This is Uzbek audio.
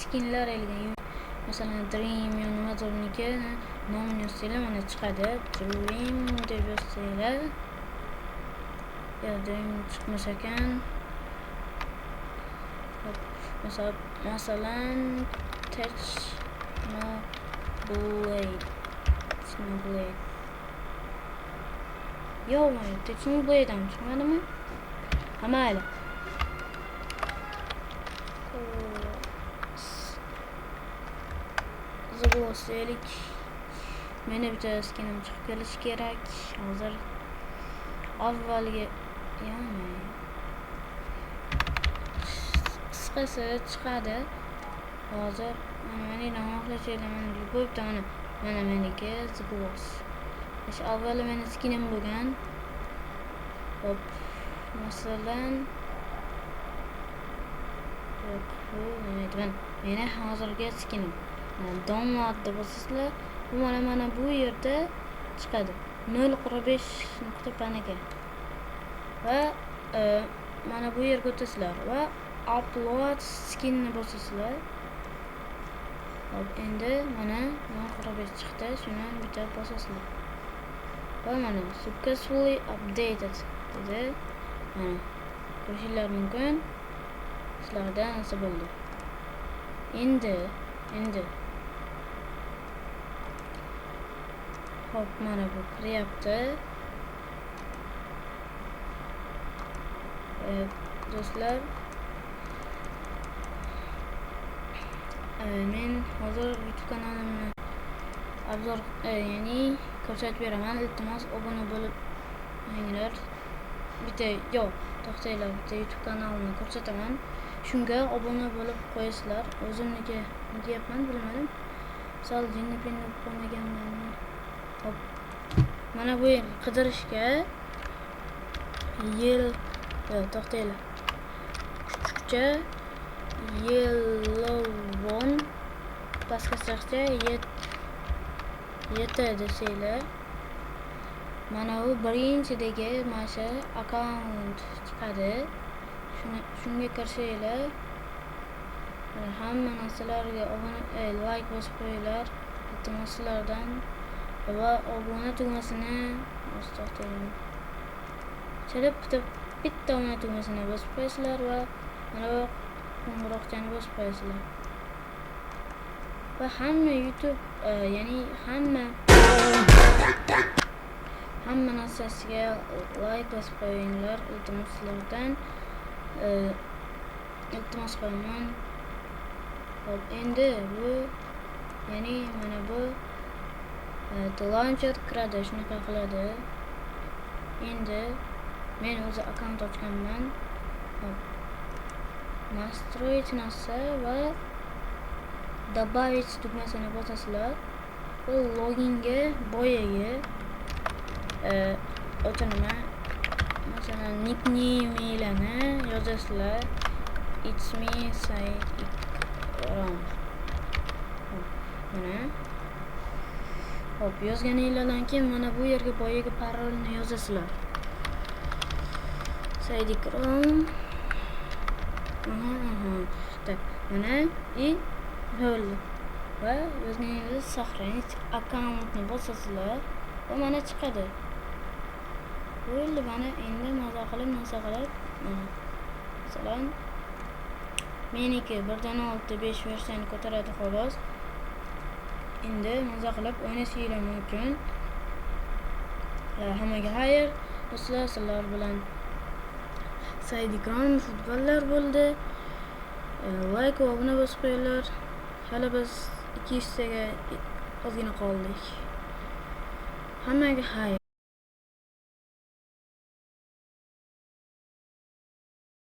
skinlar ilgili. Masalan, Dream yo nimadirniki nomini yozsanglar mana chiqadi. Dream deb yozsanglar. Ya Dream chiqmas ekan. Masalan, Technoblade. Yo, mana Technoblade ham chiqmadimi? Ha mayli. Zagoslik. Meni bitta skinim chiqib kelish kerak. Hozir avvalgi yani qisqasi chiqadi. Hozir meni namoqlashaylar meni bo'pti mana meniki Zagos. Avvalo meni skinim bo'lgan. Hop. Masalan meni hozirgi skinim downloadda bo'lsanglar bu mana bu yerda chiqadi 0.5.panaka va mana bu yerga o'tasizlar va upload skinni bosasizlar. Hop, endi mana 0.5 chiqdi, shuni bitta bosasizlar va mana successfully updated dedi. Mana ko'rishingiz mumkin. Sizlarda nasib bo'ldi. Endi hop, mana bu kiryapti. Do'stlar, men hozir YouTube kanalimni obzor ya'ni ko'rsatib beraman. Iltimos obuna bo'lib qo'yinglar. Bitta to'xtanglar, bitta YouTube kanalini ko'rsataman. Shunga obuna bo'lib qo'yasizlar. O'zimniki deyapman, bilmadim. Sal jinni-pinni qolmaganman. Hop. Mana bu qidirishga to'xtanglar. Kuchukcha yellow pastga yeta desanglar. Mana bu birinchidagi mana akkaunt chiqadi. Shunga kirishinglar. Hamma narsalarga obuna like bosib qo'yinglar. Iltimos sizlardan va obuna tugmasini to'xtayman. Chalib bitta obuna tugmasini bosib qo'yasizlar va mana bu qo'ng'iroqchani bosib qo'yasizlar. Va hamma YouTube ya'ni hamma narsasiga like bosib qo'yinglar. Iltimos sizlardan iltimos qilaman. Hop, endi bu ya'ni mana bu launcher kiradi, shunaqa qiladi. Endi men o'zi akkaunt ochganman. Hop. Настроить narsa va добавить tugmasini bosasizlar. Bu loginga boyagi o'tinaman. Masalan, nickname'larni yozasizlar. It's me Said Ikrom. Mana. Hop, yozganingizdan keyin mana bu yerga boyagi parolni yozasizlar. Said Ikrom. Так, mana bo'ldi. Va yozganingiz saqlanib akkauntni bosasizlar va mana chiqadi. Bo'ldi, mana endi maza qilib mana. Masalan, meniki 1.6.5 versiyani ko'taradi xolos. Endi maza qilib o'ynashingiz mumkin. Hammaga xayr. Do'stlar, sizlar bilan Said Ikrom futbollar bo'ldi. Like va obuna bosib qo'yinglar. Hali biz 200 taga ozgina qoldik. Hammaga xayr.